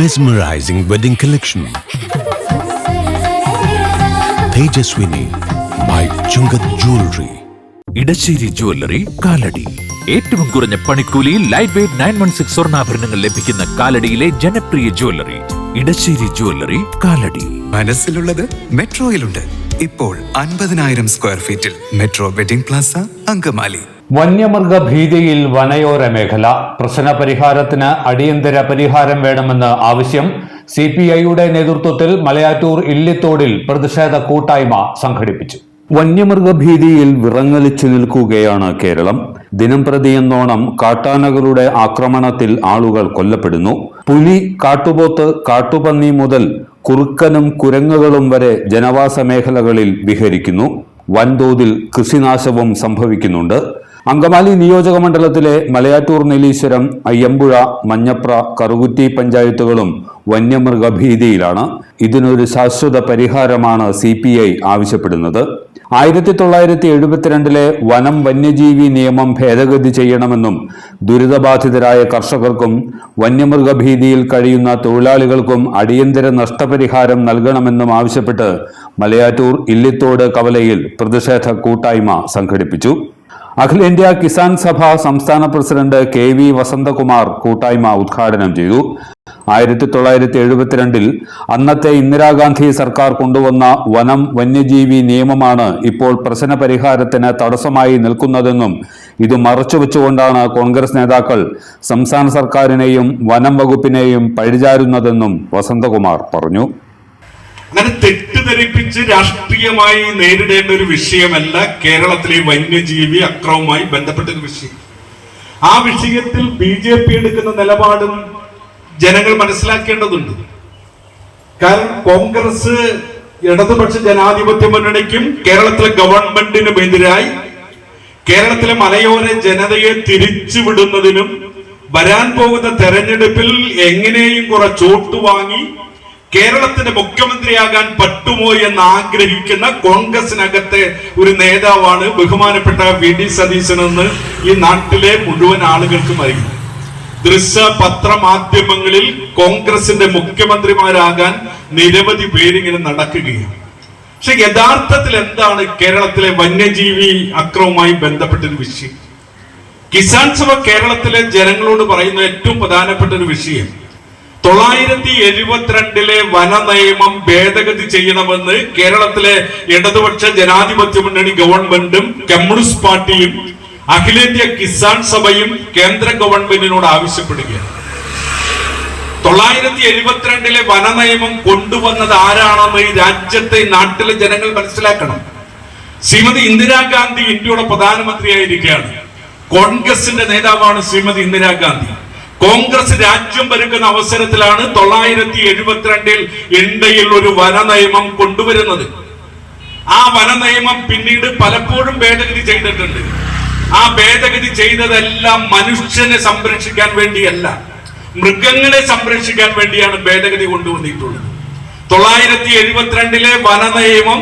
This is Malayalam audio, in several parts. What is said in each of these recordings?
Mesmerizing wedding collection. Tejaswini by Chungat Jewelry. Edassery jewellery Kalady. ഏറ്റവും കുറഞ്ഞ പണിക്കൂലിയിൽ ലൈറ്റ് വെയ്റ്റ് 916 സ്വർണ്ണാഭരണങ്ങൾ ലഭിക്കുന്ന കാലടിയിലെ ജനപ്രിയ ജ്വല്ലറി ഇടശ്ശേരി ജ്വല്ലറി കാലടി. മനസ്സിലുള്ളത് മെട്രോയിലുണ്ട്. ഇപ്പോൾ 50,000 സ്ക്വയർ ഫീറ്റിൽ മെട്രോ വെഡിംഗ് പ്ലാസ അങ്കമാലി. വന്യമൃഗ ഭീതിയിൽ വനയോര മേഖല. പ്രശ്ന പരിഹാരത്തിന് അടിയന്തര പരിഹാരം വേണമെന്ന് ആവശ്യം. CPIയുടെ നേതൃത്വത്തിൽ മലയാറ്റൂർ ഇല്ലിത്തോടിൽ പ്രതിഷേധ കൂട്ടായ്മ സംഘടിപ്പിച്ചു. വന്യമൃഗഭീതിയിൽ വിറങ്ങലിച്ചു നിൽക്കുകയാണ് കേരളം. ദിനംപ്രതിയെന്നോണം കാട്ടാനകളുടെ ആക്രമണത്തിൽ ആളുകൾ കൊല്ലപ്പെടുന്നു. പുലി, കാട്ടുപോത്ത്, കാട്ടുപന്നി മുതൽ കുറുക്കനും കുരങ്ങുകളും വരെ ജനവാസ മേഖലകളിൽ വിഹരിക്കുന്നു. വൻതോതിൽ കൃഷിനാശവും സംഭവിക്കുന്നുണ്ട്. അങ്കമാലി നിയോജക മണ്ഡലത്തിലെ മലയാറ്റൂർ, നീലീശ്വരം, അയ്യമ്പുഴ, മഞ്ഞപ്ര, കറുകുറ്റി പഞ്ചായത്തുകളും വന്യമൃഗഭീതിയിലാണ്. ഇതിനൊരു ശാശ്വത പരിഹാരമാണ് CPI ആവശ്യപ്പെടുന്നത്. 1972 വനം വന്യജീവി നിയമം ഭേദഗതി ചെയ്യണമെന്നും ദുരിതബാധിതരായ കർഷകർക്കും വന്യമൃഗഭീതിയിൽ കഴിയുന്ന തൊഴിലാളികൾക്കും അടിയന്തര നഷ്ടപരിഹാരം നൽകണമെന്നും ആവശ്യപ്പെട്ട് മലയാറ്റൂർ ഇല്ലിത്തോട് കവലയിൽ പ്രതിഷേധ കൂട്ടായ്മ സംഘടിപ്പിച്ചു. അഖിലേന്ത്യാ കിസാൻ സഭ സംസ്ഥാന പ്രസിഡന്റ് KV വസന്തകുമാർ കൂട്ടായ്മ ഉദ്ഘാടനം ചെയ്തു. 1972 അന്നത്തെ ഇന്ദിരാഗാന്ധി സർക്കാർ കൊണ്ടുവന്ന വനം വന്യജീവി നിയമമാണ് ഇപ്പോൾ പ്രശ്ന പരിഹാരത്തിന് തടസ്സമായി നിൽക്കുന്നതെന്നും ഇത് മറച്ചുവെച്ചുകൊണ്ടാണ് കോൺഗ്രസ് നേതാക്കൾ സംസ്ഥാന സർക്കാരിനെയും വനം വകുപ്പിനെയും പഴിചാരുന്നതെന്നും വസന്തകുമാർ പറഞ്ഞു. അങ്ങനെ തെറ്റിദ്ധരിപ്പിച്ച് രാഷ്ട്രീയമായി നേരിടേണ്ട ഒരു വിഷയമല്ല കേരളത്തിലെ വന്യജീവി അക്രമവുമായി ബന്ധപ്പെട്ട ഒരു വിഷയം. ആ വിഷയത്തിൽ BJP എടുക്കുന്ന നിലപാടും ജനങ്ങൾ മനസ്സിലാക്കേണ്ടതുണ്ട്. കാരണം കോൺഗ്രസ്, ഇടതുപക്ഷ ജനാധിപത്യ മുന്നണിക്കും കേരളത്തിലെ ഗവൺമെന്റിനും എതിരായി കേരളത്തിലെ മലയോര ജനതയെ തിരിച്ചുവിടുന്നതിനും വരാൻ പോകുന്ന തെരഞ്ഞെടുപ്പിൽ എങ്ങനെയും കുറെ ചോട്ട് വാങ്ങി കേരളത്തിന്റെ മുഖ്യമന്ത്രിയാകാൻ പറ്റുമോ എന്ന് ആഗ്രഹിക്കുന്ന കോൺഗ്രസിനകത്തെ ഒരു നേതാവാണ് ബഹുമാനപ്പെട്ട VD സതീശനെന്ന് ഈ നാട്ടിലെ മുഴുവൻ ആളുകൾക്കും അറിയാം. ദൃശ്യ പത്രമാധ്യമങ്ങളിൽ കോൺഗ്രസിന്റെ മുഖ്യമന്ത്രിമാരാകാൻ നിരവധി പേരിങ്ങനെ നടക്കുകയാണ്. പക്ഷെ യഥാർത്ഥത്തിൽ എന്താണ് കേരളത്തിലെ വന്യജീവി അക്രമവുമായി ബന്ധപ്പെട്ടൊരു വിഷയം? കിസാൻ സഭ കേരളത്തിലെ ജനങ്ങളോട് പറയുന്ന ഏറ്റവും പ്രധാനപ്പെട്ട ഒരു വിഷയം 1972 വന നിയമം ഭേദഗതി ചെയ്യണമെന്ന് കേരളത്തിലെ ഇടതുപക്ഷ ജനാധിപത്യ മുന്നണി ഗവൺമെന്റും കമ്മ്യൂണിസ്റ്റ് പാർട്ടിയും അഖിലേന്ത്യാ കിസാൻ സഭയും കേന്ദ്ര ഗവൺമെന്റിനോട് ആവശ്യപ്പെടുകയാണ്. 1972 വന നിയമം കൊണ്ടുവന്നത് ആരാണെന്ന് ഈ രാജ്യത്തെ നാട്ടിലെ ജനങ്ങൾ മനസ്സിലാക്കണം. ശ്രീമതി ഇന്ദിരാഗാന്ധി ഇന്ത്യയുടെ പ്രധാനമന്ത്രിയായിരിക്കുകയാണ്. കോൺഗ്രസിന്റെ നേതാവാണ് ശ്രീമതി ഇന്ദിരാഗാന്ധി. കോൺഗ്രസ് രാജ്യം ഭരിക്കുന്ന അവസരത്തിലാണ് 1972 ഇന്ത്യയിൽ ഒരു വന നിയമം കൊണ്ടുവരുന്നത്. ആ വന നിയമം പിന്നീട് പലപ്പോഴും ഭേദഗതി ചെയ്തിട്ടുണ്ട്. ആ ഭേദഗതി ചെയ്തതെല്ലാം മനുഷ്യനെ സംരക്ഷിക്കാൻ വേണ്ടിയല്ല, മൃഗങ്ങളെ സംരക്ഷിക്കാൻ വേണ്ടിയാണ് ഭേദഗതി കൊണ്ടുവന്നിട്ടുള്ളത്. 1972 വന നിയമം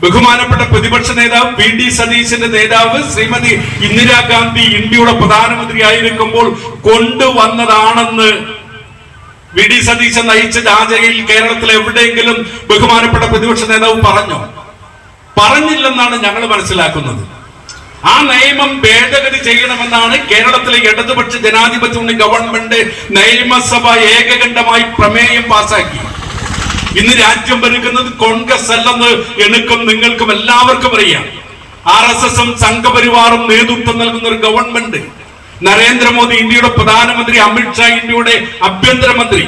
ബഹുമാനപ്പെട്ട പ്രതിപക്ഷ നേതാവ് VD സതീശന്റെ നേതാവ് ശ്രീമതി ഇന്ദിരാഗാന്ധി ഇന്ത്യയുടെ പ്രധാനമന്ത്രി ആയിരിക്കുമ്പോൾ കൊണ്ടുവന്നതാണെന്ന് VD സതീശൻ നയിച്ച ജാഥയിൽ കേരളത്തിൽ എവിടെയെങ്കിലും ബഹുമാനപ്പെട്ട പ്രതിപക്ഷ നേതാവ് പറഞ്ഞോ? പറഞ്ഞില്ലെന്നാണ് ഞങ്ങൾ മനസ്സിലാക്കുന്നത്. ആ നിയമം ഭേദഗതി ചെയ്യണമെന്നാണ് കേരളത്തിലെ ഇടതുപക്ഷ ജനാധിപത്യ ഗവൺമെന്റ് നിയമസഭ ഏകകണ്ഠമായി പ്രമേയം പാസാക്കി. ഇന്ന് രാജ്യം ഭരിക്കുന്നത് കോൺഗ്രസ് അല്ലെന്ന് എനിക്കും നിങ്ങൾക്കും എല്ലാവർക്കും അറിയാം. RSSും സംഘപരിവാറും നേതൃത്വം നൽകുന്ന ഒരു ഗവൺമെന്റ്. നരേന്ദ്രമോദി ഇന്ത്യയുടെ പ്രധാനമന്ത്രി, അമിത്ഷാ ഇന്ത്യയുടെ ആഭ്യന്തരമന്ത്രി.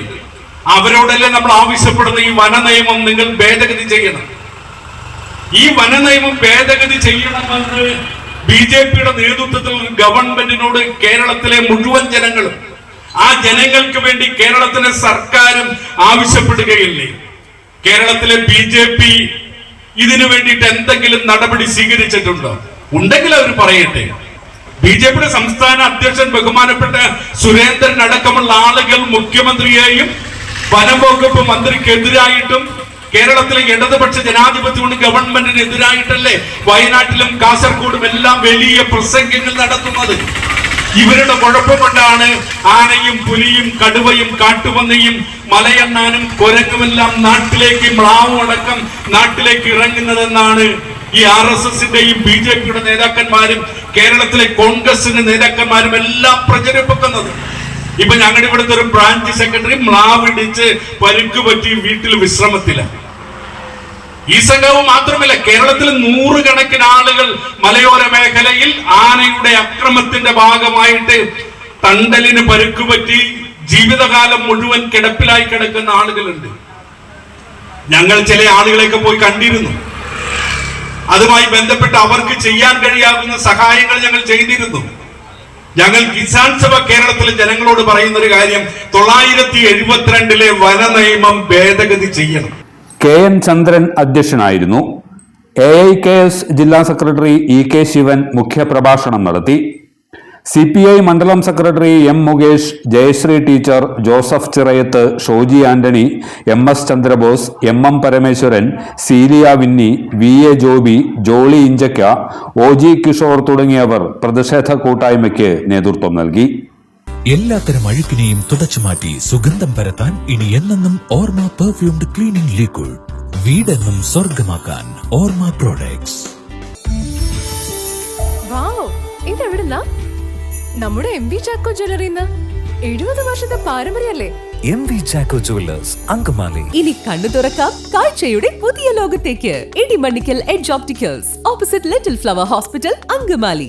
അവരോടല്ലേ നമ്മൾ ആവശ്യപ്പെടുന്ന ഈ വന നിയമം നിങ്ങൾ ഭേദഗതി ചെയ്യണം. ഈ വന നിയമം ഭേദഗതി ചെയ്യണമെന്ന് BJPയുടെ നേതൃത്വത്തിൽ ഗവൺമെന്റിനോട് കേരളത്തിലെ മുഴുവൻ ജനങ്ങളും, ആ ജനങ്ങൾക്ക് വേണ്ടി കേരളത്തിലെ സർക്കാരും ആവശ്യപ്പെടുകയില്ലേ? കേരളത്തിലെ BJP ഇതിനു വേണ്ടിയിട്ട് എന്തെങ്കിലും നടപടി സ്വീകരിച്ചിട്ടുണ്ടോ? ഉണ്ടെങ്കിൽ അവർ പറയട്ടെ. BJPയുടെ സംസ്ഥാന അധ്യക്ഷൻ ബഹുമാനപ്പെട്ട സുരേന്ദ്രൻ അടക്കമുള്ള ആളുകൾ മുഖ്യമന്ത്രിയെയും വനംവകുപ്പ് മന്ത്രിക്കെതിരായിട്ടും കേരളത്തിലെ ഇടതുപക്ഷ ജനാധിപത്യ ഗവൺമെന്റിന് എതിരായിട്ടല്ലേ വയനാട്ടിലും കാസർഗോഡും എല്ലാം വലിയ പ്രസംഗങ്ങൾ നടത്തുന്നത്. ഇവരുടെ കുഴപ്പം കൊണ്ടാണ് ആനയും പുലിയും കടുവയും കാട്ടുപന്നിയും മലയണ്ണാനും കുരങ്ങുമെല്ലാം നാട്ടിലേക്ക് മ്ലാവും അടക്കം നാട്ടിലേക്ക് ഇറങ്ങുന്നതെന്നാണ് ഈ RSSന്റെയും BJPയുടെ നേതാക്കന്മാരും കേരളത്തിലെ കോൺഗ്രസിന്റെ നേതാക്കന്മാരും എല്ലാം പ്രചരിപ്പിക്കുന്നത്. ഇപ്പൊ ഞങ്ങളുടെ ഇവിടുത്തെ ഒരു ബ്രാഞ്ച് സെക്രട്ടറി മ്ലാവിടിച്ച് പരുക്ക് പറ്റി വീട്ടിൽ വിശ്രമത്തിലാണ്. ഈ സംഘവും മാത്രമല്ല, കേരളത്തിൽ 100 കണക്കിന് ആളുകൾ മലയോര മേഖലയിൽ ആനയുടെ അക്രമത്തിന്റെ ഭാഗമായിട്ട് തണ്ടലിന് പരുക്കുപറ്റി ജീവിതകാലം മുഴുവൻ കിടപ്പിലായി കിടക്കുന്ന ആളുകളുണ്ട്. ഞങ്ങൾ ചില ആളുകളെയൊക്കെ പോയി കണ്ടിരുന്നു. അതുമായി ബന്ധപ്പെട്ട് അവർക്ക് ചെയ്യാൻ കഴിയാവുന്ന സഹായങ്ങൾ ഞങ്ങൾ ചെയ്തിരുന്നു. ഞങ്ങൾ കിസാൻ സഭ കേരളത്തിലെ ജനങ്ങളോട് പറയുന്ന ഒരു കാര്യം, 972 വന നിയമം ഭേദഗതി ചെയ്യണം. KN ചന്ദ്രൻ അധ്യക്ഷനായിരുന്നു. AIKS ജില്ലാ സെക്രട്ടറി EK ശിവൻ മുഖ്യപ്രഭാഷണം നടത്തി. CPI മണ്ഡലം secretary M Mukesh, Jayasree teacher, Joseph Chirayath, Shoji Antony, MS Chandrabose, MM Parameswaran, Celia Winnie, VA Joby, Jolly Inchakka, OG Kishore തുടങ്ങിയവർ പ്രതിഷേധ കൂട്ടായ്മയ്ക്ക് നേതൃത്വം നൽകി. എല്ലാത്തരം അഴുക്കിനെയും തുടച്ചുമാറ്റി സുഗന്ധം പരത്താൻ ഇനി എന്നെന്നും ഓർമ്മ പെർഫ്യൂംഡ് ക്ലീനിംഗ് ലിക്വിഡ്. വീടെന്നും സ്വർഗമാക്കാൻ ഓർമ്മ പ്രോഡക്ട്സ്. വാവ്, ഇതെവിടുന്നാ? നമ്മുടെ MV ചാക്കോ ജ്വല്ലറിന്ന് 70 വർഷത്തെ പാരമ്പര്യല്ലേ? MV Chacko jewellers, Angamaly. ഇനി കണ്ണു തുറക്കാം കാഴ്ചയുടെ പുതിയ ലോകത്തേക്ക്. Edimannickal edge opticals, opposite little flower hospital, Angamaly.